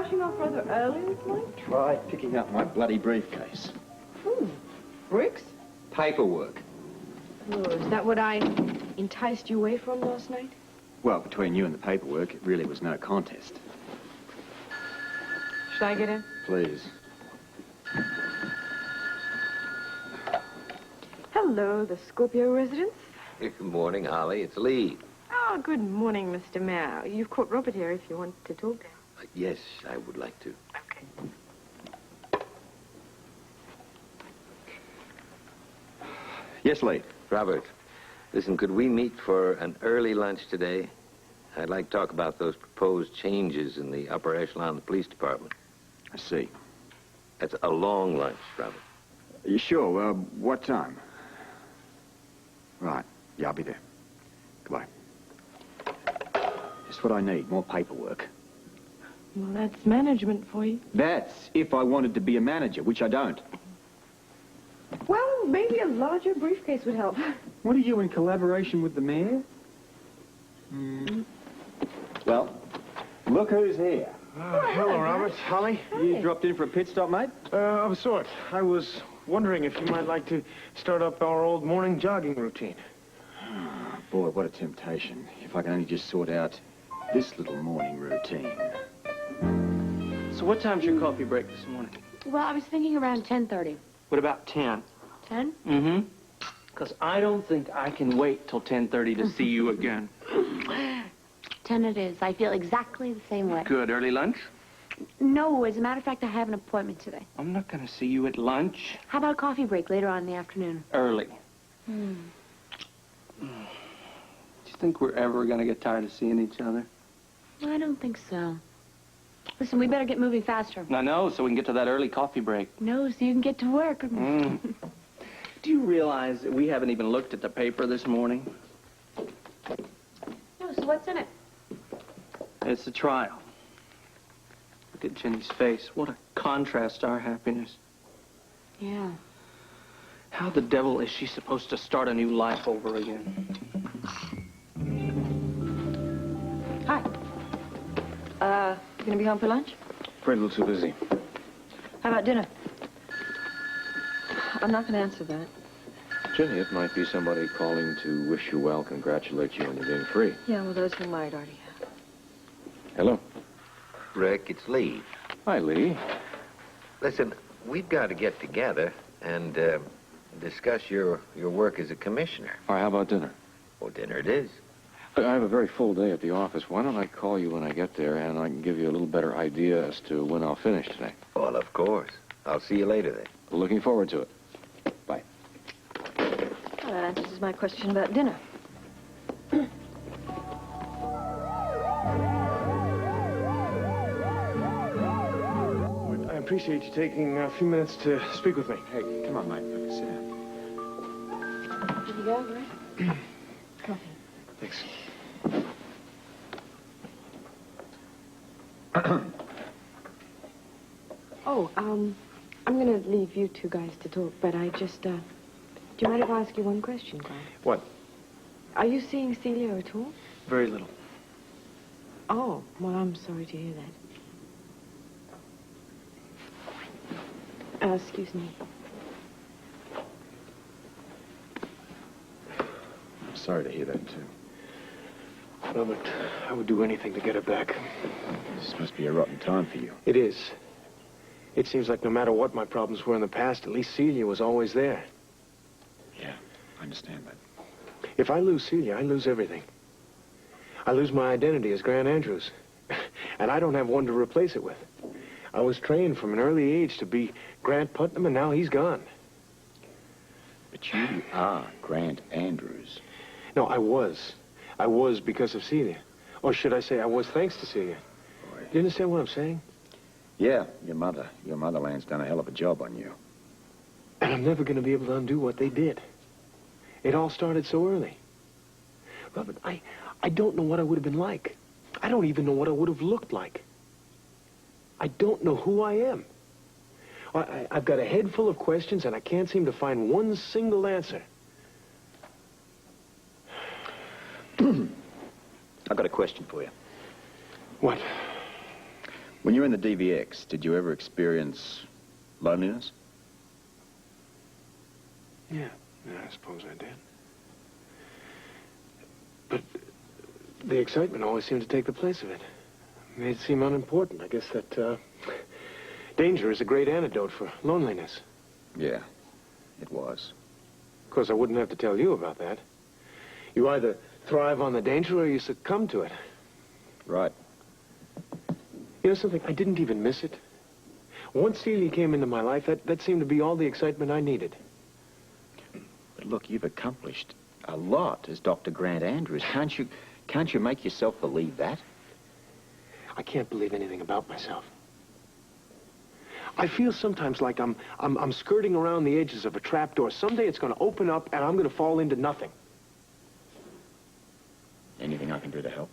rushing off rather early this morning? Try picking up my bloody briefcase. Bricks? Paperwork. Oh, is that what I enticed you away from last night? Well, between you and the paperwork, it really was no contest. Should I get in? Please. Hello, the Scorpio residence. Good morning, Holly. It's Lee. Oh, good morning, Mr. Mao. You've caught Robert here if you want to talk to him. Yes, I would like to. Okay. Yes, Lee. Robert, listen, could we meet for an early lunch today? I'd like to talk about those proposed changes in the upper echelon of the police department. I see. That's a long lunch, Robert. Are you sure? What time? Right. Yeah, I'll be there. Goodbye. Just what I need, more paperwork. Well, that's management for you. That's if I wanted to be a manager, which I don't. Well, maybe a larger briefcase would help. What are you, in collaboration with the mayor? Well, look who's here. Hello, Robert. Holly? You dropped in for a pit stop, mate? Of a sort. I was wondering if you might like to start up our old morning jogging routine. Oh, boy, what a temptation. If I can only just sort out this little morning routine. So what time's your coffee break this morning? Well, I was thinking around 10:30. What about 10? 10? Mm-hmm. Because I don't think I can wait till 10:30 to see you again. 10 it is. I feel exactly the same way. Good. Early lunch? No, as a matter of fact, I have an appointment today. I'm not going to see you at lunch. How about a coffee break later on in the afternoon? Early. Do you think we're ever going to get tired of seeing each other? I don't think so. Listen, we better get moving faster. I know, so we can get to that early coffee break. No, so you can get to work. Do you realize that we haven't even looked at the paper this morning? No, so what's in it? It's a trial. Look at Jenny's face. What a contrast to our happiness. Yeah. How the devil is she supposed to start a new life over again? Hi. You gonna be home for lunch? Afraid a little too busy. How about dinner? I'm not gonna answer that. Jenny, it might be somebody calling to wish you well, congratulate you on you being free. Yeah, well, those who might already have. Hello. Rick, it's Lee. Hi, Lee. Listen, we've got to get together and discuss your work as a commissioner. All right, how about dinner? Well, dinner it is. Look, I have a very full day at the office. Why don't I call you when I get there, and I can give you a little better idea as to when I'll finish today. Well, of course. I'll see you later then. Looking forward to it. Bye. Well, that answers my question about dinner. I appreciate you taking a few minutes to speak with me. Hey, come on, mate. Sit down. Did you go, right? Coffee. Thanks. Oh, I'm gonna leave you two guys to talk, but I just, do you mind if I ask you one question, Grant? What? Are you seeing Celia at all? Very little. Oh, well, I'm sorry to hear that. Excuse me. I'm sorry to hear that, too. Robert, I would do anything to get her back. This must be a rotten time for you. It is. It seems like no matter what my problems were in the past, at least Celia was always there. Yeah, I understand that. If I lose Celia, I lose everything. I lose my identity as Grant Andrews. And I don't have one to replace it with. I was trained from an early age to be Grant Putnam, and now he's gone. But you are Grant Andrews. No, I was. I was because of Celia. Or should I say I was thanks to Celia. Boy. Do you understand what I'm saying? Yeah, your motherland's done a hell of a job on you. And I'm never going to be able to undo what they did. It all started so early. Robert, I don't know what I would have been like. I don't even know what I would have looked like. I don't know who I am. I've got a head full of questions, and I can't seem to find one single answer. I've got a question for you. What? When you were in the DVX, did you ever experience loneliness? Yeah, I suppose I did. But the excitement always seemed to take the place of it. Made it seem unimportant. I guess that danger is a great antidote for loneliness. Yeah, it was. Of course, I wouldn't have to tell you about that. You either thrive on the danger or you succumb to it. Right. You know something? I didn't even miss it. Once Celia came into my life, that seemed to be all the excitement I needed. But look, you've accomplished a lot as Dr. Grant Andrews. Can't you make yourself believe that? I can't believe anything about myself. I feel sometimes like I'm skirting around the edges of a trapdoor. Someday it's going to open up and I'm going to fall into nothing. Anything I can do to help?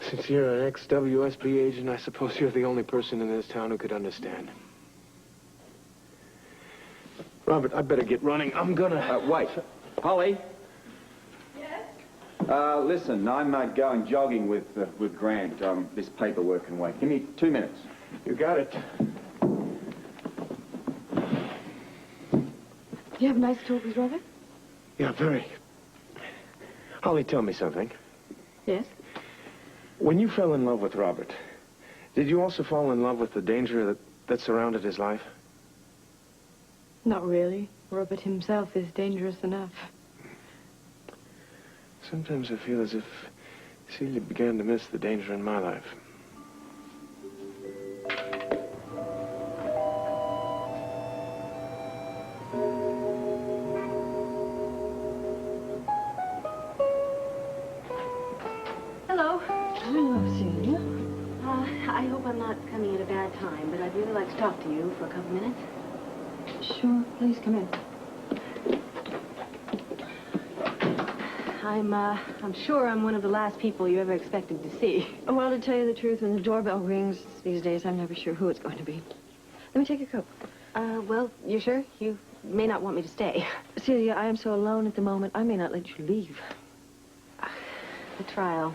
Since you're an ex-WSB agent, I suppose you're the only person in this town who could understand. Robert, I better get running. I'm gonna... Wait. Holly? Yes? Listen, I'm going jogging with Grant. This paperwork can wait. Give me 2 minutes. You got it. You have a nice talk with Robert? Yeah, very. Holly, tell me something. Yes. When you fell in love with Robert, did you also fall in love with the danger that surrounded his life? Not really. Robert himself is dangerous enough. Sometimes I feel as if Celia began to miss the danger in my life. Hello. Hello, Celia. I hope I'm not coming at a bad time, but I'd really like to talk to you for a couple minutes. Sure, please come in. I'm sure I'm one of the last people you ever expected to see. Well, to tell you the truth, when the doorbell rings these days, I'm never sure who it's going to be. Let me take your coat. Well, you sure? You may not want me to stay. Celia, I am so alone at the moment, I may not let you leave. The trial.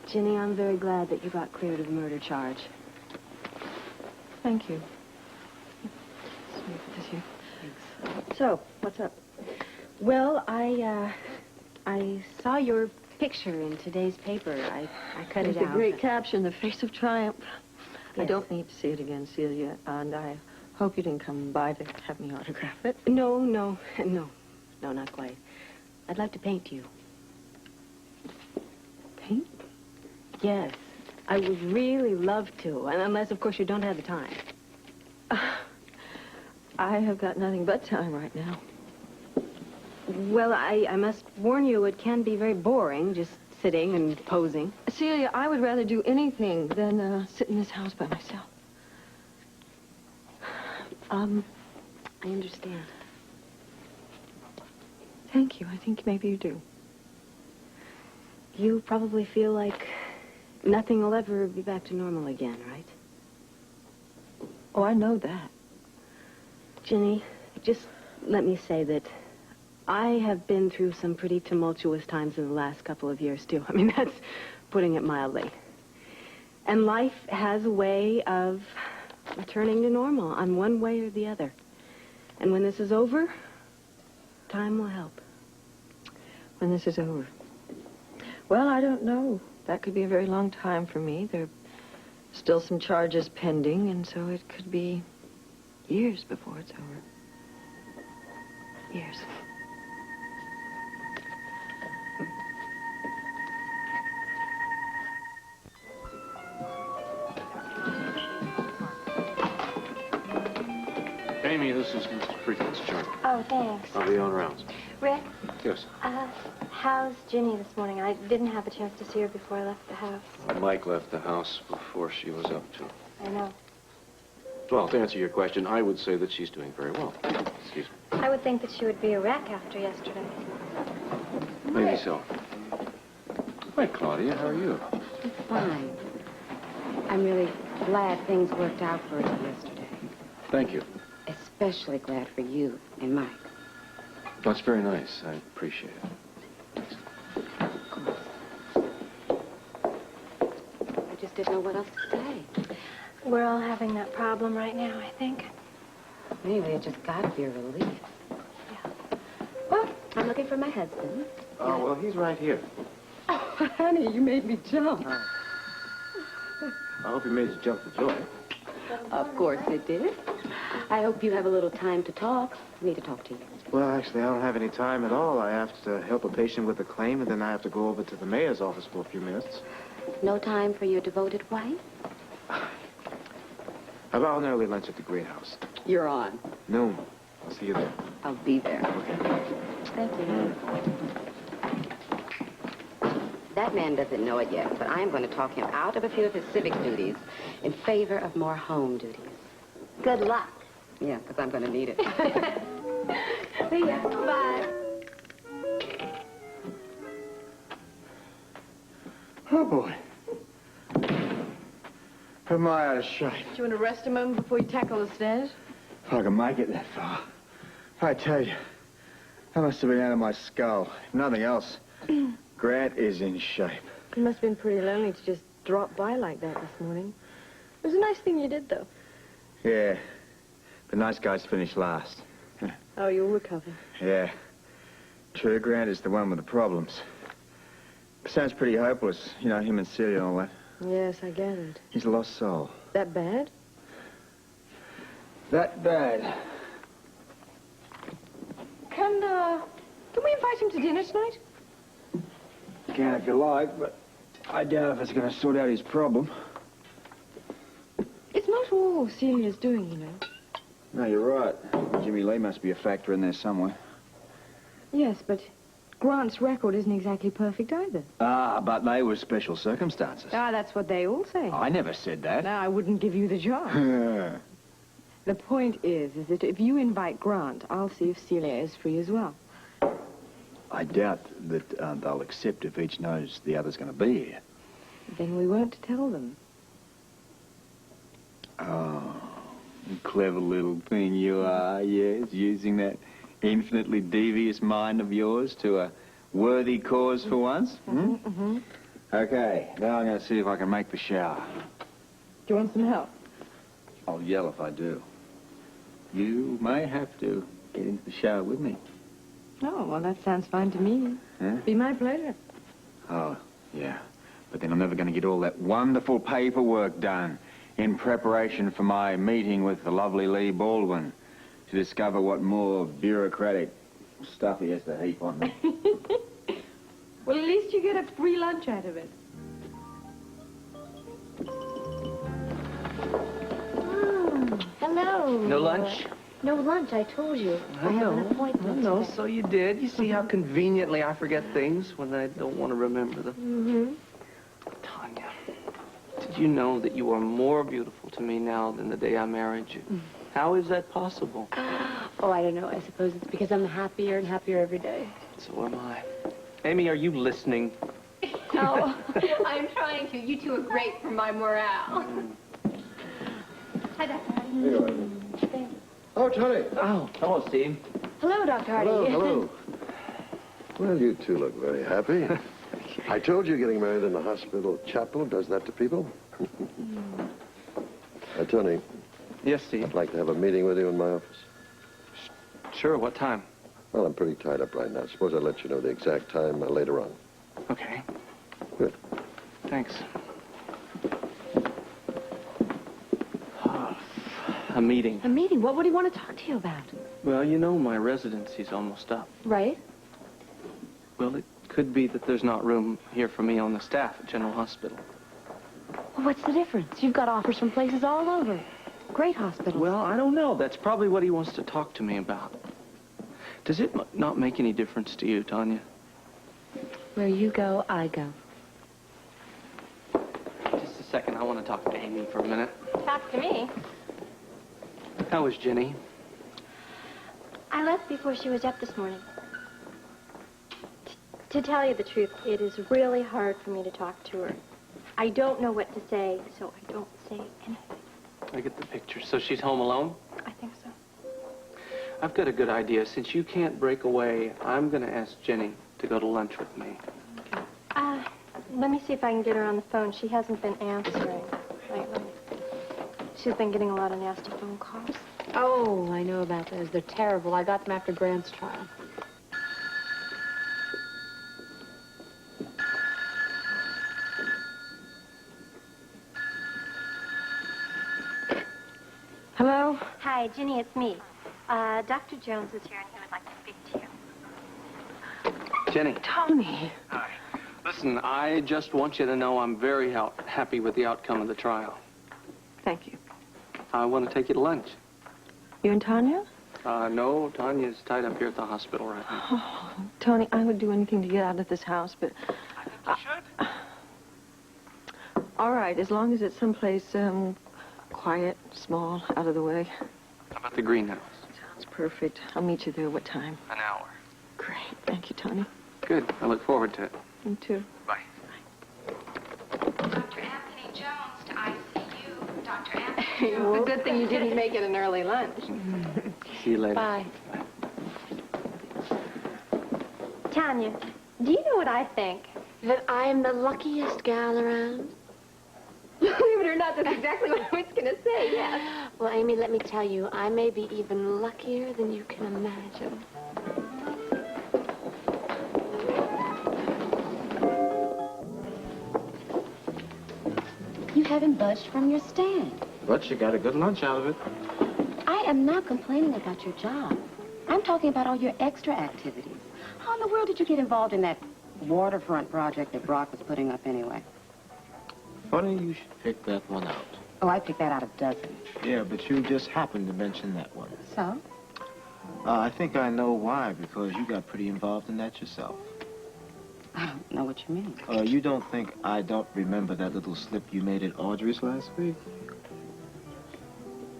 Ginny, I'm very glad that you got cleared of the murder charge. Thank you. Let me put this here. Thanks. So, what's up? Well, I saw your picture in today's paper. I cut it It's a out. great caption, The Face of Triumph. I Yes. don't need to see it again, Celia, and I hope you didn't come by to have me autograph it. No, not quite. I'd like to paint you. Paint? Yes, I would really love to, and unless, of course, you don't have the time. I have got nothing but time right now. Well, I must warn you, it can be very boring, just sitting and posing. Celia, I would rather do anything than sit in this house by myself. I understand. Thank you. I think maybe you do. You probably feel like nothing will ever be back to normal again, right? Oh, I know that. Ginny, just let me say that I have been through some pretty tumultuous times in the last couple of years, too. I mean, that's putting it mildly. And life has a way of returning to normal on one way or the other. And when this is over, time will help. When this is over. Well, I don't know. That could be a very long time for me. There are still some charges pending, and so it could be years before it's over. Years. Amy, this is Mr. Friedland's chart. Oh, thanks. I'll be on rounds. Rick, Yes. how's Ginny this morning? I didn't have a chance to see her before I left the house. Mike left the house before she was up to. I know. Well, to answer your question, I would say that she's doing very well. Excuse me. I would think that she would be a wreck after yesterday. Maybe so. Hi, Claudia. How are you? Fine. I'm really glad things worked out for us yesterday. Thank you. Especially glad for you and Mike. That's very nice. I appreciate it. just didn't know what else to say. We're all having that problem right now, I think. Anyway, it just got to be a relief. Yeah. Well, I'm looking for my husband. Oh, well, he's right here. Oh, honey, you made me jump. I hope he made you jump for joy. Of course it did. I hope you have a little time to talk. I need to talk to you. Well, actually, I don't have any time at all. I have to help a patient with a claim, and then I have to go over to the mayor's office for a few minutes. No time for your devoted wife? How about an early lunch at the Great House? You're on. Noon. I'll see you there. I'll be there. Okay. Thank you. That man doesn't know it yet, but I am going to talk him out of a few of his civic duties in favor of more home duties. Good luck. Yeah, because I'm going to need it. See ya. Bye. Oh, boy. Am I out of shape? Do you want to rest a moment before you tackle the stairs? If I can make it that far. I tell you, that must have been out of my skull. If nothing else, Grant is in shape. It must have been pretty lonely to just drop by like that this morning. It was a nice thing you did, though. Yeah. The nice guys finish last. Oh, you'll recover. Yeah. True, Grant is the one with the problems. Sounds pretty hopeless, you know, him and Celia and all that. Yes, I gathered. He's a lost soul. That bad? That bad. Can we invite him to dinner tonight? Can if you like, but I doubt if it's going to sort out his problem. It's not all Celia's doing, you know. No, you're right. Jimmy Lee must be a factor in there somewhere. Yes, but Grant's record isn't exactly perfect either. Ah, but they were special circumstances. Ah, that's what they all say. I never said that. No, I wouldn't give you the job. The point is that if you invite Grant, I'll see if Celia is free as well. I doubt that they'll accept if each knows the other's going to be here. Then we won't tell them. Oh, clever little thing you are, yes, using that infinitely devious mind of yours to a worthy cause for once. Okay, now I'm going to see if I can make the shower. Do you want some help? I'll yell if I do. You may have to get into the shower with me. Oh, well, that sounds fine to me. Huh? Be my pleasure. Oh, yeah. But then I'm never going to get all that wonderful paperwork done in preparation for my meeting with the lovely Lee Baldwin to discover what more bureaucratic stuff he has to heap on me. Well, at least you get a free lunch out of it. Hello. No lunch? No lunch, I told you. I have know. an appointment I know, today. so you did. You see how conveniently I forget things when I don't want to remember them. Mm-hmm. Tanya, did you know that you are more beautiful to me now than the day I married you? How is that possible? Oh, I don't know. I suppose it's because I'm happier and happier every day. So am I. Amy, are you listening? Oh, I'm trying to. You two are great for my morale. Hi, Dr. Hardy. Oh, Tony. Oh, hello, Steve. Hello, Dr. Hardy. Hello, hello. Well, you two look very happy. I told you getting married in the hospital chapel does that to people. Tony, Yes, Steve. I'd like to have a meeting with you in my office. Sure, what time? Well, I'm pretty tied up right now. Suppose I'll let you know the exact time later on. Okay. Good. Thanks. A meeting. A meeting? What would he want to talk to you about? Well, you know my residency's almost up. Right? Well, it could be that there's not room here for me on the staff at General Hospital. Well, what's the difference? You've got offers from places all over. Great hospitals. Well, I don't know. That's probably what he wants to talk to me about. Does it not make any difference to you, Tanya? Where you go, I go. Just a second. I want to talk to Amy for a minute. Talk to me. How is Jenny? I left before she was up this morning. To tell you the truth, it is really hard for me to talk to her. I don't know what to say, so I don't say anything. I get the picture. So she's home alone? I think so. I've got a good idea. Since you can't break away, I'm going to ask Jenny to go to lunch with me. Let me see if I can get her on the phone. She hasn't been answering lately. She's been getting a lot of nasty phone calls. Oh, I know about those. They're terrible. I got them after Grant's trial. Hello? Hi, Ginny, it's me. Dr. Jones is here and he would like to speak to you. Jenny. Tony. Hi. Listen, I just want you to know I'm very happy with the outcome of the trial. Thank you. I want to take you to lunch. You and Tanya? No, Tanya's tied up here at the hospital right now. Oh, Tony, I would do anything to get out of this house, but... I think you should. All right, as long as it's someplace, quiet, small, out of the way. How about the greenhouse? Sounds perfect. I'll meet you there. What time? An hour. Great. Thank you, Tony. Good. I look forward to it. Me too. Bye. Dr. Anthony Jones to ICU. Dr. Anthony It's a good thing you didn't make it an early lunch. See you later. Bye. Tanya, do you know what I think? That I am the luckiest gal around. Believe it or not, that's exactly what I was going to say, yes. Well, Amy, let me tell you, I may be even luckier than you can imagine. You haven't budged from your stand. But you got a good lunch out of it. I am not complaining about your job. I'm talking about all your extra activities. How in the world did you get involved in that waterfront project that Brock was putting up anyway? Funny you should pick that one out. Oh, I picked that out of dozens. Yeah, but you just happened to mention that one. So? I think I know why, because you got pretty involved in that yourself. I don't know what you mean. You don't think I don't remember that little slip you made at Audrey's last week?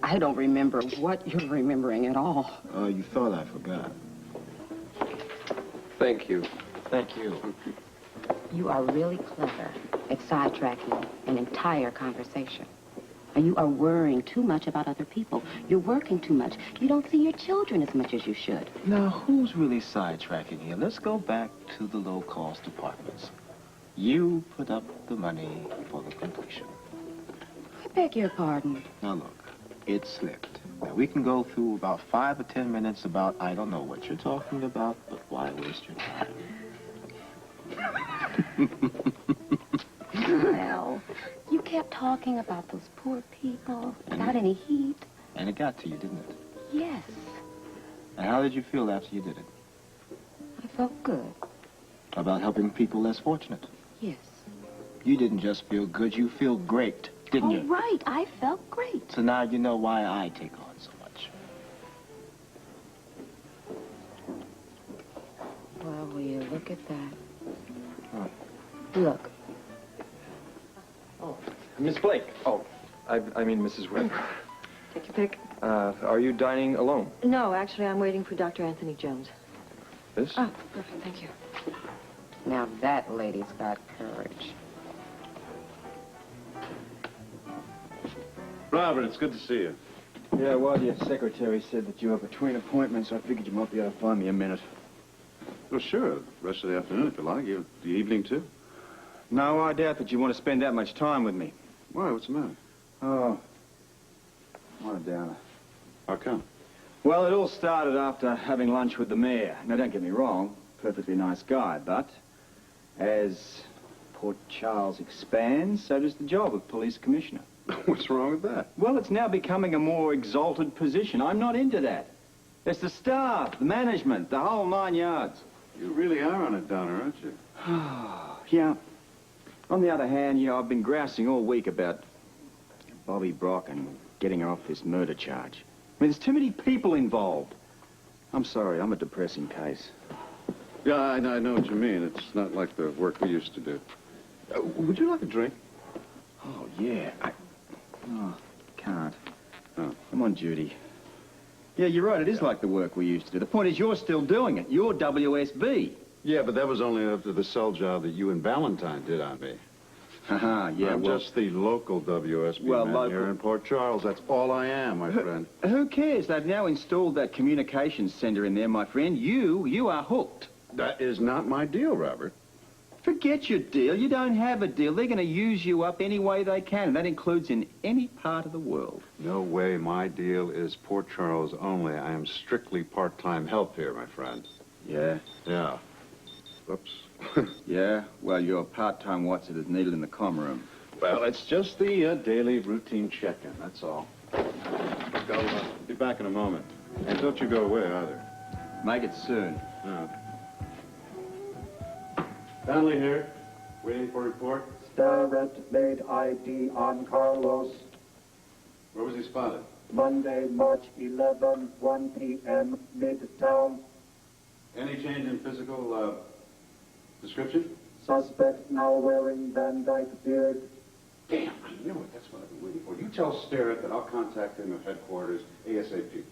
I don't remember what you're remembering at all. You thought I forgot. Thank you. Thank you. You are really clever at sidetracking an entire conversation. And you are worrying too much about other people. You're working too much. You don't see your children as much as you should. Now, who's really sidetracking here? Let's go back to the low-cost apartments. You put up the money for the completion. I beg your pardon. Now, look, it slipped. Now, we can go through about 5 or 10 minutes about, I don't know what you're talking about, but why waste your time? Well, you kept talking about those poor people without any heat. And it got to you, didn't it? Yes, And how did you feel after you did it? I felt good. About helping people less fortunate? Yes. You didn't just feel good, you feel great, didn't you? Right, I felt great. So now you know why I take on so much. Well, will you look at that? What? Look. Miss Blake. Oh, I mean Mrs. Webb. Take your pick. Are you dining alone? No, actually, I'm waiting for Dr. Anthony Jones. This? Oh, perfect. Thank you. Now that lady's got courage. Robert, it's good to see you. Yeah, well, your secretary said that you were between appointments. I figured you might be able to find me a minute. Well, sure. The rest of the afternoon, if you like. The evening, too. No, I doubt that you want to spend that much time with me. Why? What's the matter? Oh, what a downer. How come? Well, it all started after having lunch with the mayor. Now, don't get me wrong, perfectly nice guy, but as Port Charles expands, so does the job of police commissioner. What's wrong with that? Well, it's now becoming a more exalted position. I'm not into that. It's the staff, the management, the whole 9 yards. You really are on a downer, aren't you? Yeah. On the other hand, I've been grousing all week about Bobby Brock and getting her off this murder charge. I mean, there's too many people involved. I'm sorry, I'm a depressing case. Yeah, I know what you mean. It's not like the work we used to do. Would you like a drink? Oh, yeah. Can't. Oh. I'm on duty. Yeah, you're right, it is like the work we used to do. The point is you're still doing it. You're WSB. Yeah, but that was only after the cell job that you and Valentine did on me. Yeah, I'm well, just the local WSB man here in Port Charles. That's all I am, my friend. Who cares? They've now installed that communications center in there, my friend. You are hooked. That is not my deal, Robert. Forget your deal. You don't have a deal. They're going to use you up any way they can, and that includes in any part of the world. No way. My deal is Port Charles only. I am strictly part-time help here, my friend. Yeah? Yeah. Oops. Yeah? Well, you're part-time what's it is needed in the comm room. Well, it's just the daily routine check-in, that's all. I'll be back in a moment. And don't you go away, either. Make it soon. Stanley here. Waiting for report. Starrett made ID on Carlos. Where was he spotted? Monday, March 11, 1 p.m., Midtown. Any change in physical description? Suspect now wearing Van Dyke beard. Damn, I knew it. That's what I've been waiting for. You tell Starrett that I'll contact him at headquarters ASAP.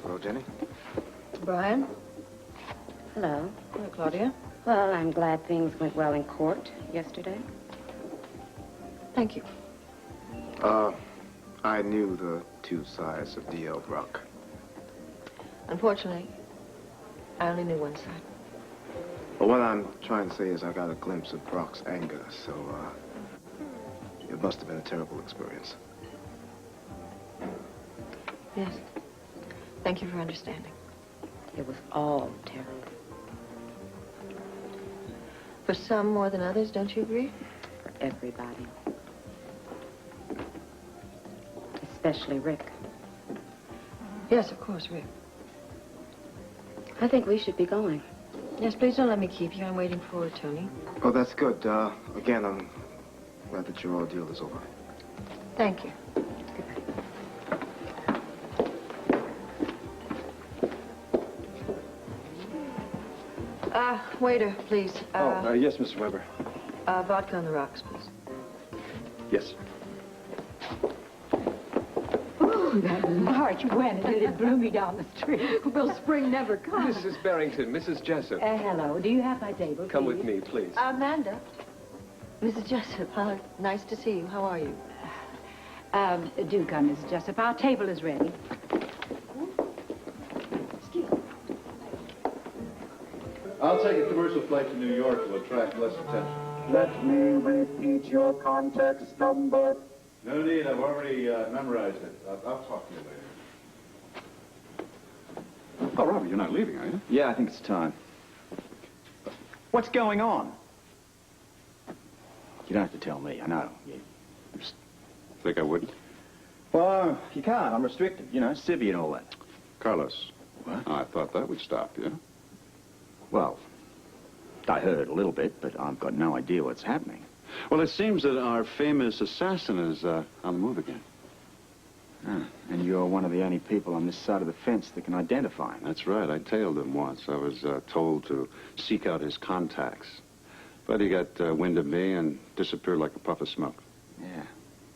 Hello, Jenny. Brian? Hello. Hello, Claudia. Well, I'm glad things went well in court yesterday. Thank you. I knew the two sides of D.L. Brock. Unfortunately, I only knew one side. Well, what I'm trying to say is I got a glimpse of Brock's anger, so, it must have been a terrible experience. Yes. Thank you for understanding. It was all terrible. For some more than others, don't you agree? For everybody. Especially Rick. Yes, of course, Rick. I think we should be going. Yes, please don't let me keep you. I'm waiting for Tony. Oh, that's good. Again, I'm glad that your ordeal is over. Thank you. Waiter, please. Yes, Mr. Weber. Vodka on the rocks, please. Yes. Ooh, that March, when did it blew me down the street? Will spring never come? Mrs. Barrington, Mrs. Jessup. Hello. Do you have my table, Come please? with me, please. Amanda. Mrs. Jessup, nice to see you. How are you? Do come, Mrs. Jessup. Our table is ready. I'll take a commercial flight to New York to attract less attention. Let me repeat your contact number. No need. I've already memorized it. I'll talk to you later. Oh, Robert, you're not leaving, are you? Yeah, I think it's time. What's going on? You don't have to tell me. I know. You think I wouldn't? Well, you can't. I'm restricted. You know, civvy and all that. Carlos. What? I thought that would stop you. Well, I heard a little bit, but I've got no idea what's happening. Well, it seems that our famous assassin is on the move again. And you're one of the only people on this side of the fence that can identify him. That's right. I tailed him once. I was told to seek out his contacts. But he got wind of me and disappeared like a puff of smoke. Yeah.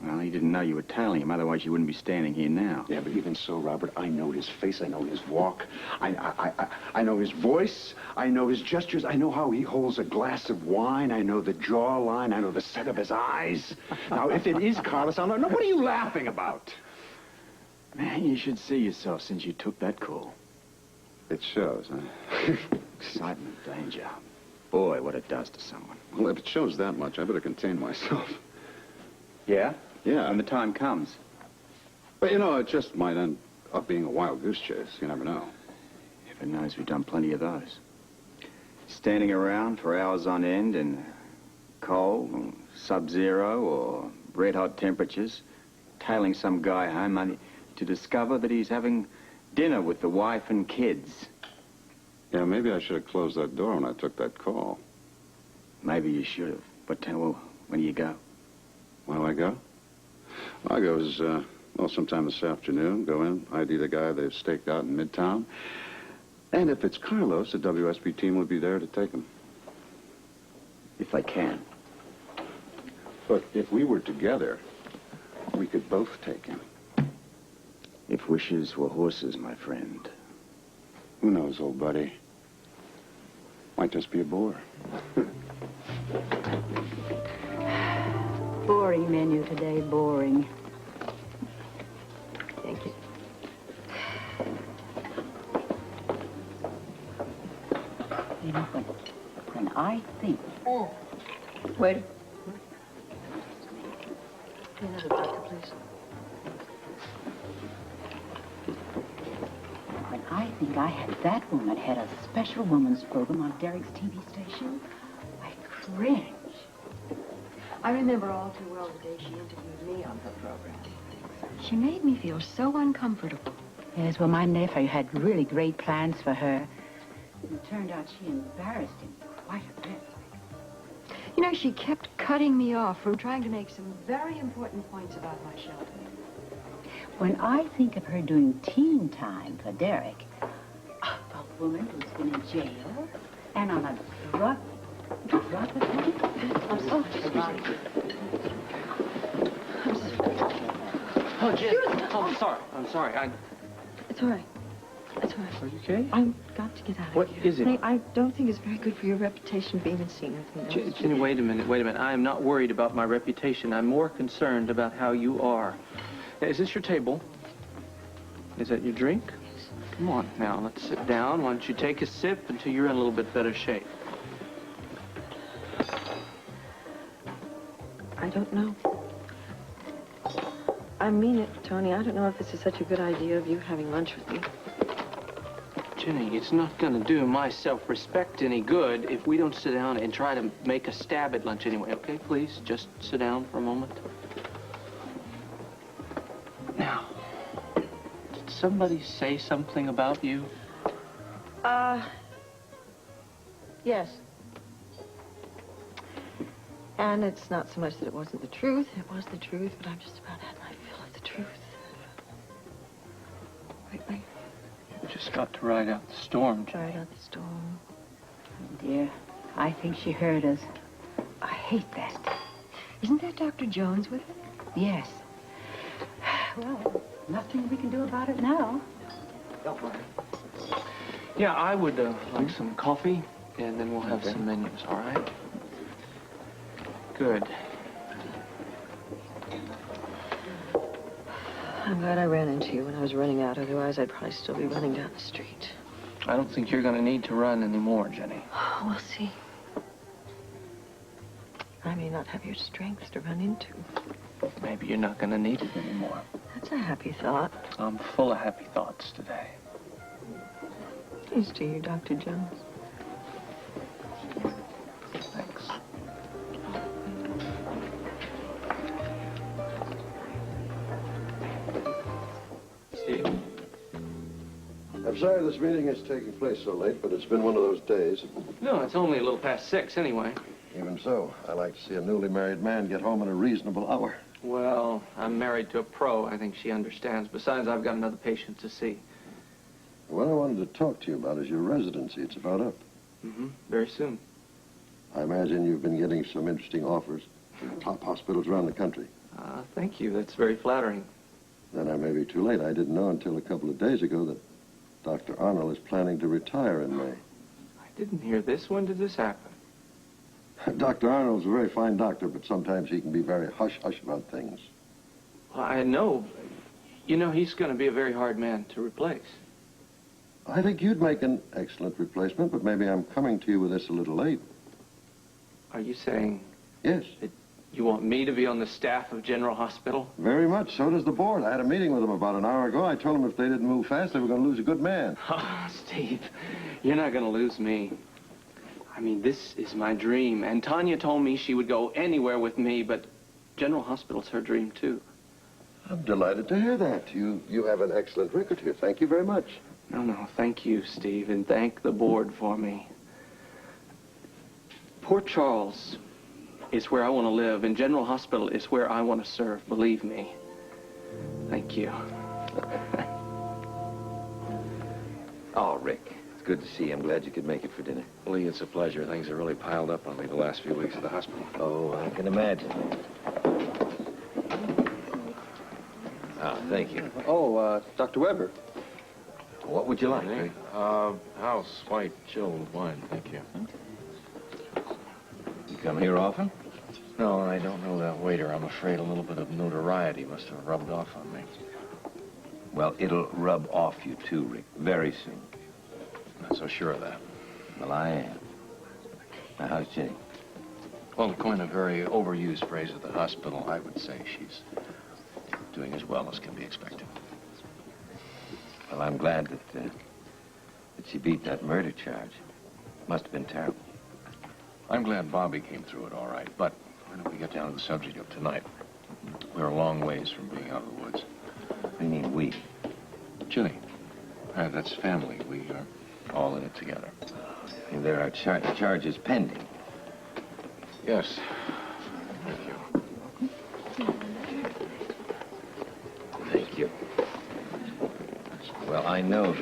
Well, he didn't know you were tailing him. Otherwise, you wouldn't be standing here now. Yeah, but even so, Robert, I know his face. I know his walk. I know his voice. I know his gestures. I know how he holds a glass of wine. I know the jawline. I know the set of his eyes. Now, if it is Carlos, I'll know. No, what are you laughing about? Man, you should see yourself since you took that call. It shows, huh? Excitement, danger. Boy, what it does to someone. Well, if it shows that much, I better contain myself. Yeah? Yeah. When the time comes. But, you know, it just might end up being a wild goose chase. You never know. Heaven knows we've done plenty of those. Standing around for hours on end in cold, sub-zero, or red-hot temperatures, tailing some guy home only to discover that he's having dinner with the wife and kids. Yeah, maybe I should have closed that door when I took that call. Maybe you should have. But well, when do you go? When do I go? I goes, well, sometime this afternoon. Go in, ID the guy they've staked out in Midtown. And if it's Carlos, the WSB team will be there to take him. If they can. But if we were together, we could both take him. If wishes were horses, my friend. Who knows, old buddy? Might just be a bore. Boring menu today, boring. Thank you. You know, when I think... Wait. Another vodka, please. When I think I had that woman had a special woman's program on Derek's TV station, I cringe. I remember all too well the day she interviewed me on her program. She made me feel so uncomfortable. Yes, well, my nephew had really great plans for her. It turned out she embarrassed him quite a bit. You know, she kept cutting me off from trying to make some very important points about my show. When I think of her doing teen time for Derek, a woman who's been in jail and on a drug offense. Oh, excuse me. Oh, Jen. Oh, I'm sorry. It's all right. It's all right. Are you okay? I've got to get out of What here. is it? Hey, I don't think it's very good for your reputation being seen with me. Jenny, wait a minute. I am not worried about my reputation. I'm more concerned about how you are. Now, is this your table? Is that your drink? Yes. Come on, now, let's sit down. Why don't you take a sip until you're in a little bit better shape? I don't know. I mean it, Tony. I don't know if this is such a good idea of you having lunch with me. Jenny, it's not going to do my self-respect any good if we don't sit down and try to make a stab at lunch anyway. Okay, please, just sit down for a moment. Now, did somebody say something about you? Yes. And it's not so much that it wasn't the truth. It was the truth, but I've just about had my fill of the truth. Lately. You just got to ride out the storm, Jenny. Ride out the storm. Oh, dear, I think she heard us. I hate that. Isn't that Dr. Jones with her? Yes. Well, nothing we can do about it now. Don't worry. Yeah, I would like some coffee, and then we'll have some menus, all right? Good. I'm glad I ran into you when I was running out. Otherwise, I'd probably still be running down the street. I don't think you're going to need to run anymore, Jenny. We'll see. I may not have your strength to run into. Maybe you're not going to need it anymore. That's a happy thought. I'm full of happy thoughts today. Here's to you, Dr. Jones. Thanks. Steve? I'm sorry this meeting is taking place so late, but it's been one of those days. No, it's only a little past 6 anyway. Even so, I like to see a newly married man get home at a reasonable hour. Well, I'm married to a pro. I think she understands. Besides, I've got another patient to see. What I wanted to talk to you about is your residency. It's about up. Mm-hmm. Very soon. I imagine you've been getting some interesting offers from top hospitals around the country. Thank you. That's very flattering. Then I may be too late. I didn't know until a couple of days ago that Dr. Arnold is planning to retire in May. I didn't hear this. When did this happen? Dr. Arnold's a very fine doctor, but sometimes he can be very hush-hush about things. Well, I know. You know, he's going to be a very hard man to replace. I think you'd make an excellent replacement, but maybe I'm coming to you with this a little late. Are you saying... Yes. That you want me to be on the staff of General Hospital? Very much. So does the board. I had a meeting with them about an hour ago. I told them if they didn't move fast, they were going to lose a good man. Oh, Steve, you're not going to lose me. I mean, this is my dream. And Tanya told me she would go anywhere with me, but General Hospital's her dream, too. I'm delighted to hear that. You have an excellent record here. Thank you very much. No, thank you, Steve, and thank the board for me. Port Charles is where I want to live, and General Hospital is where I want to serve, believe me. Thank you. Oh, Rick, it's good to see you. I'm glad you could make it for dinner. Lee, it's a pleasure. Things have really piled up on me the last few weeks at the hospital. Oh, I can imagine. Thank you. Oh, Dr. Weber. What would you like, Rick? House, white, chilled wine, thank you. come here often? No, I don't know that waiter. I'm afraid a little bit of notoriety must have rubbed off on me. Well, it'll rub off you too, Rick, very soon. Not so sure of that. Well, I am. Now, how's Jenny? Well, to coin a very overused phrase at the hospital, I would say she's doing as well as can be expected. Well, I'm glad that she beat that murder charge. Must have been terrible. I'm glad Bobby came through it all right, but when we get down to the subject of tonight, we're a long ways from being out of the woods. What do you mean, we? Ginny. That's family. We are all in it together. And there are charges pending. Yes. Thank you. Thank you. Well, I know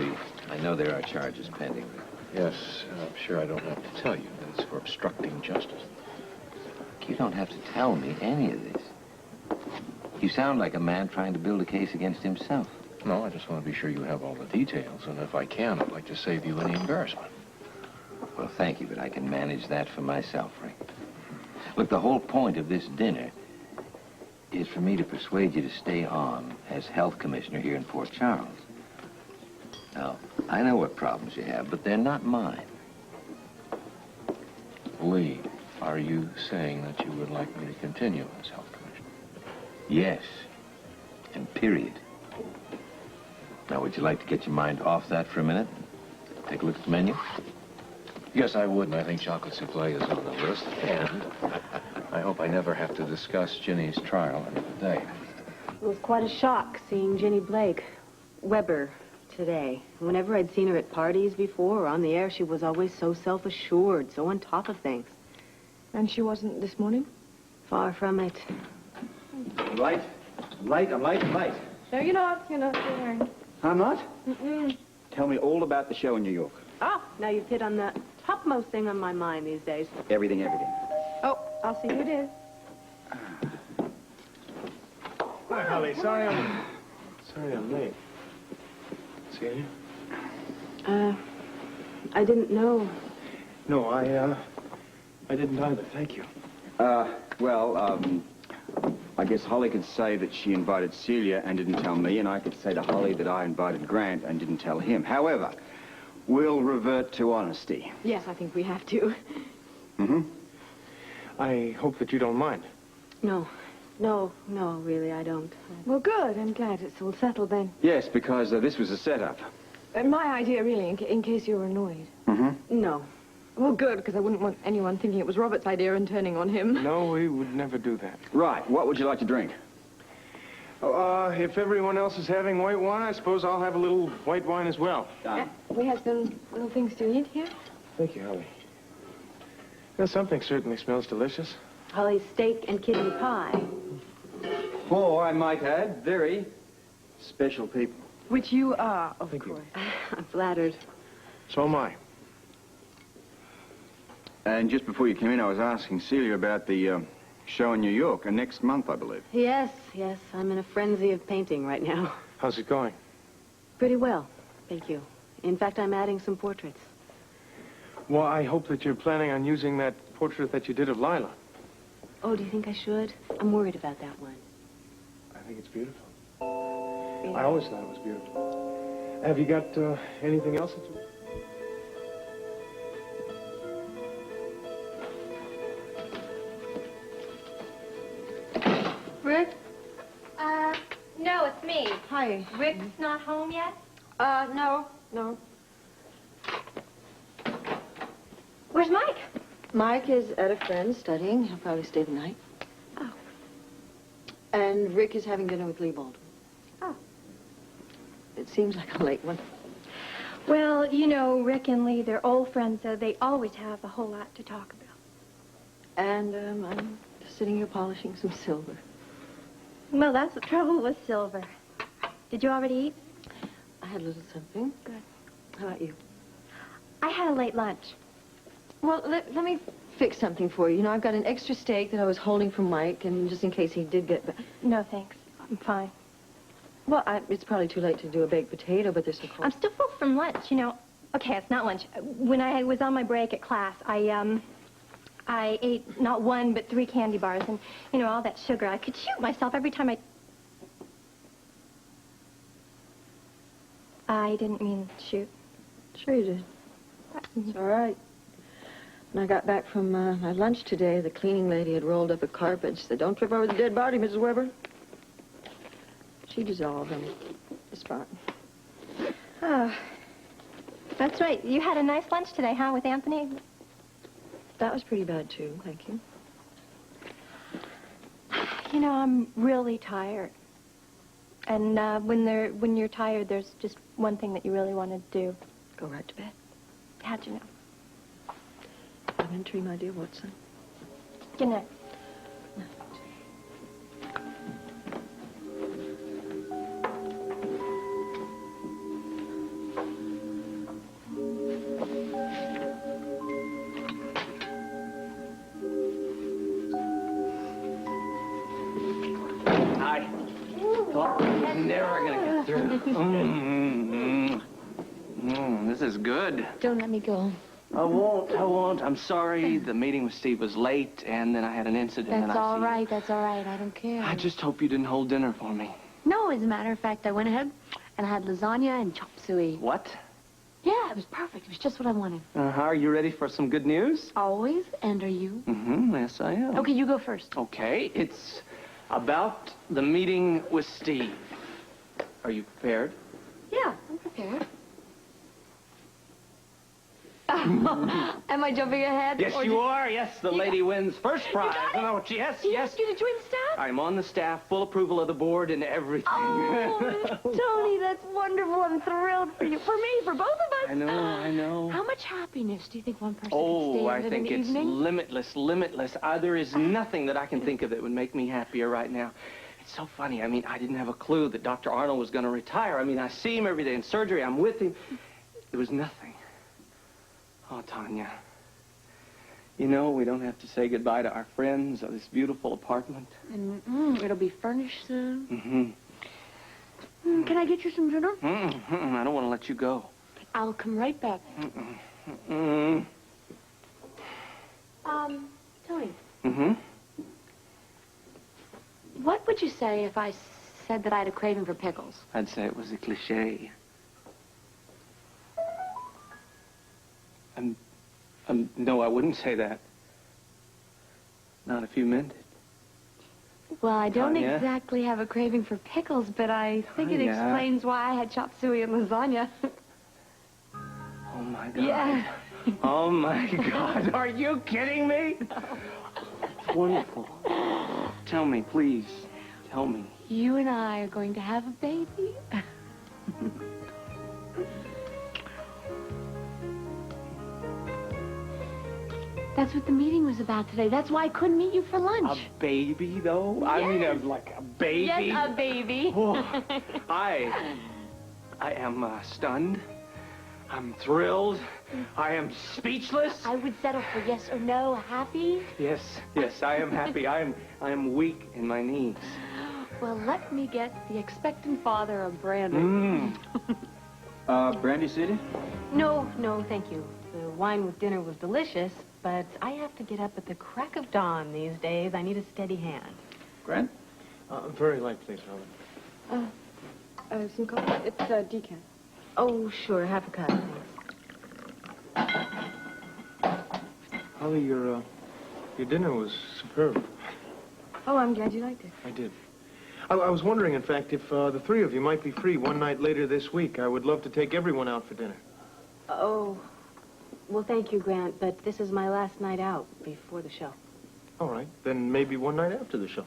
there are charges pending. Yes, I'm sure I don't have to tell you that it's for obstructing justice. You don't have to tell me any of this. You sound like a man trying to build a case against himself. No, I just want to be sure you have all the details, and if I can, I'd like to save you any embarrassment. Well, thank you, but I can manage that for myself, Rick. Look, the whole point of this dinner is for me to persuade you to stay on as health commissioner here in Port Charles. Now, I know what problems you have, but they're not mine. Lee, are you saying that you would like me to continue as health commissioner? Yes, and period. Now, would you like to get your mind off that for a minute? Take a look at the menu? Yes, I would, and I think chocolate souffle is on the list. And I hope I never have to discuss Ginny's trial another day. It was quite a shock seeing Ginny Blake, Weber, today. Whenever I'd seen her at parties before or on the air, she was always so self-assured, so on top of things. And she wasn't this morning? Far from it. I'm light. No, you're not. You're not there. I'm not? Mm-mm. Tell me all about the show in New York. Oh, now you've hit on the topmost thing on my mind these days. Everything. Oh, I'll see who it is. Hi, Holly. Sorry I'm late. Celia? I didn't know. No, I didn't either. Thank you. I guess Holly could say that she invited Celia and didn't tell me, and I could say to Holly that I invited Grant and didn't tell him. However, we'll revert to honesty. Yes, I think we have to. Mm-hmm. I hope that you don't mind. No, really, I don't. Well, good. I'm glad it's all settled then. Yes, because this was a setup. My idea, really, in case you were annoyed. Mm-hmm. No. Well, good, because I wouldn't want anyone thinking it was Robert's idea and turning on him. No, we would never do that. Right. What would you like to drink? If everyone else is having white wine, I suppose I'll have a little white wine as well. Done. We have some little things to eat here. Thank you, Holly. Well, something certainly smells delicious. Holly's steak and kidney pie. For, I might add, very special people. Which you are, of Thank course. I'm flattered. So am I. And just before you came in, I was asking Celia about the show in New York, next month, I believe. Yes, I'm in a frenzy of painting right now. How's it going? Pretty well, thank you. In fact, I'm adding some portraits. Well, I hope that you're planning on using that portrait that you did of Lila. Oh, do you think I should? I'm worried about that one. I think it's beautiful. I always thought it was beautiful. Have you got anything else that you... Rick? No, it's me. Hi. Rick's not home yet? No. Where's Mike? Mike is at a friend's studying. He'll probably stay the night. Oh. And Rick is having dinner with Lee Baldwin. Oh. It seems like a late one. Well, you know, Rick and Lee, they're old friends, so they always have a whole lot to talk about. And I'm just sitting here polishing some silver. Well, that's the trouble with silver. Did you already eat? I had a little something. Good. How about you? I had a late lunch. Well, let me fix something for you. You know, I've got an extra steak that I was holding for Mike, and just in case he did get back. No, thanks. I'm fine. Well, it's probably too late to do a baked potato, but there's some cold. I'm still full from lunch, you know. Okay, it's not lunch. When I was on my break at class, I I ate not one, but 3 candy bars, and, you know, all that sugar. I could shoot myself every time I didn't mean shoot. Sure you did. It's all right. When I got back from my lunch today, the cleaning lady had rolled up a carpet. She said, "Don't trip over the dead body, Mrs. Weber." She dissolved on the spot. Oh, that's right. You had a nice lunch today, huh, with Anthony? That was pretty bad, too. Thank you. You know, I'm really tired. And when you're tired, there's just one thing that you really want to do. Go right to bed. How'd you know? Elementary, my dear Watson. Good night. Hi. Oh, I'm never gonna get through. This is good. Don't let me go. I won't. I'm sorry. The meeting with Steve was late, and then I had an incident. That's all right. That's all right. I don't care. I just hope you didn't hold dinner for me. No, as a matter of fact, I went ahead and I had lasagna and chop suey. What? Yeah, it was perfect. It was just what I wanted. Are you ready for some good news? Always. And are you? Yes, I am. Okay, you go first. Okay, it's about the meeting with Steve. Are you prepared? Yeah, I'm prepared. Am I jumping ahead? Yes, you are. Yes, the lady wins first prize. No, yes, He yes. asked you to join the staff? I'm on the staff, full approval of the board and everything. Oh, Tony, that's wonderful. I'm thrilled for you. For me, for both of us. I know. How much happiness do you think one person could Oh, stay I in think an it's evening? limitless. There is nothing that I can think of that would make me happier right now. It's so funny. I mean, I didn't have a clue that Dr. Arnold was going to retire. I mean, I see him every day in surgery. I'm with him. There was nothing. Oh, Tanya. You know, we don't have to say goodbye to our friends or this beautiful apartment. And it'll be furnished soon. Can I get you some dinner? I don't want to let you go. I'll come right back. Tony. What would you say if I said that I had a craving for pickles? I'd say it was a cliche. No, I wouldn't say that. Not if you meant it. Well, I don't Tanya? exactly have a craving for pickles, but I think it Tanya? explains why I had chop suey and lasagna. Oh, my God. Yeah. Oh, my God. Are you kidding me? It's wonderful. Tell me, please. Tell me. You and I are going to have a baby. That's what the meeting was about today. That's why I couldn't meet you for lunch. A baby, though? Yes. I mean, like a baby? Yes, a baby. Oh, I am stunned. I'm thrilled. I am speechless. I would settle for yes or no. Happy? Yes, I am happy. I am weak in my knees. Well, let me get the expectant father of Brandon. Brandy City? No, thank you. The wine with dinner was delicious, but I have to get up at the crack of dawn these days. I need a steady hand. Grant? Very light, please, Robin. Some coffee. It's decaf. Oh, sure. Half a cup, thanks. Holly, your dinner was superb. Oh, I'm glad you liked it. I did. I was wondering, in fact, if the three of you might be free one night later this week. I would love to take everyone out for dinner. Oh, well, thank you, Grant, but this is my last night out before the show. All right, then maybe one night after the show.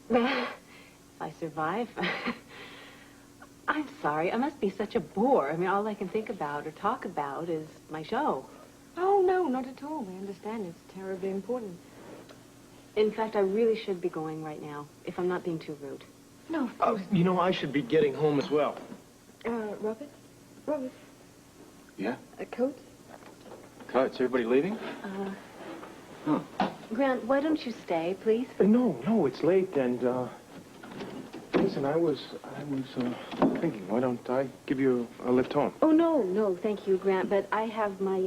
If I survive. I'm sorry. I must be such a bore. I mean, all I can think about or talk about is my show. Oh, no, not at all. I understand. It's terribly important. In fact, I really should be going right now, if I'm not being too rude. No, of course. You know, I should be getting home as well. Robert? Yeah? A coat? Coats, everybody leaving? Grant, why don't you stay, please? No, it's late, and, Listen, I was thinking, why don't I give you a lift home? Oh, no, thank you, Grant, but I have my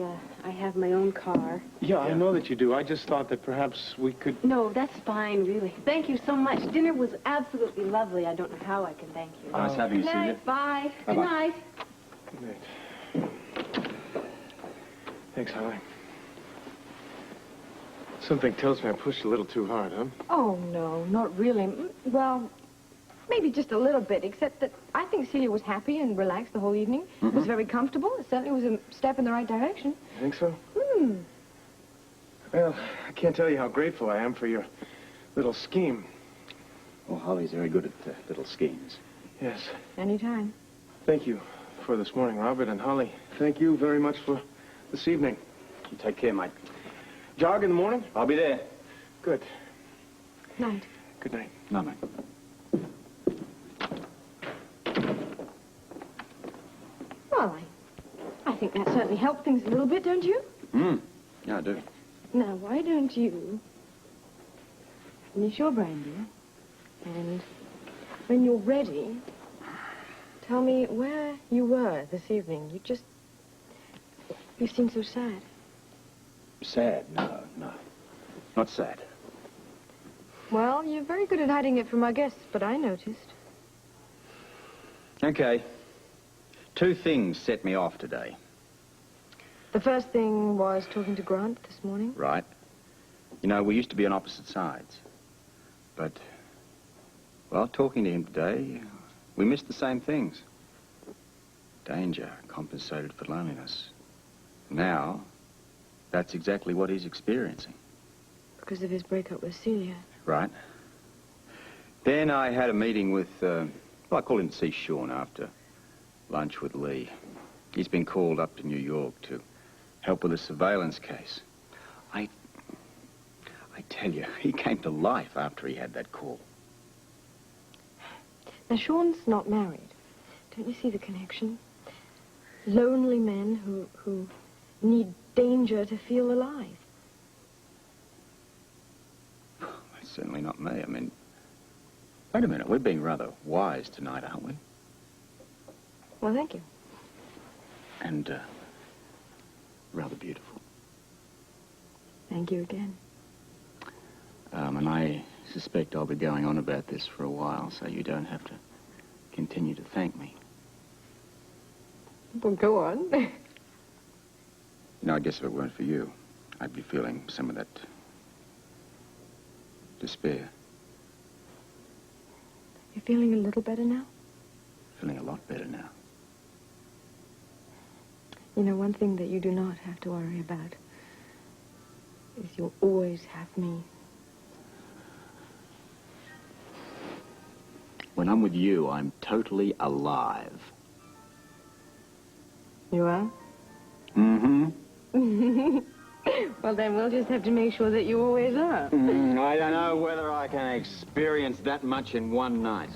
own car. Yeah, I know that you do. I just thought that perhaps we could... No, that's fine, really. Thank you so much. Dinner was absolutely lovely. I don't know how I can thank you. Nice having you, Good Celia. night. Bye. Bye-bye. Good night. Good night. Thanks, Holly. Something tells me I pushed a little too hard, huh? Oh, no, not really. Well, maybe just a little bit, except that I think Celia was happy and relaxed the whole evening. It was very comfortable. It certainly was a step in the right direction. You think so? Hmm. Well, I can't tell you how grateful I am for your little scheme. Well, Holly's very good at little schemes. Yes. Anytime. Thank you for this morning, Robert, and Holly. Thank you very much for this evening. You take care, mate. Jog in the morning? I'll be there. Good. Night. Good night. No, mate. Well, I think that certainly helped things a little bit, don't you? Yeah, I do. Now, why don't you finish your brandy, and when you're ready, tell me where you were this evening. You seem so sad. Sad? No. Not sad. Well, you're very good at hiding it from our guests, but I noticed. Okay. 2 things set me off today. The first thing was talking to Grant this morning. Right. You know, we used to be on opposite sides. But, well, talking to him today, we missed the same things. Danger compensated for loneliness. Now, that's exactly what he's experiencing. Because of his breakup with Celia. Right. Then I had a meeting with, well, I called him to see Sean after lunch with Lee. He's been called up to New York to help with a surveillance case. I tell you, he came to life after he had that call. Now, Sean's not married. Don't you see the connection? Lonely men who need danger to feel alive. That's certainly not me. I mean, wait a minute. We're being rather wise tonight, aren't we? Well, thank you. And, rather beautiful. Thank you again. And I suspect I'll be going on about this for a while, so you don't have to continue to thank me. Well, go on. You know, I guess if it weren't for you, I'd be feeling some of that despair. You're feeling a little better now? Feeling a lot better now. You know, one thing that you do not have to worry about is you'll always have me. When I'm with you, I'm totally alive. You are? Mm-hmm. Well, then we'll just have to make sure that you always are. I don't know whether I can experience that much in one night.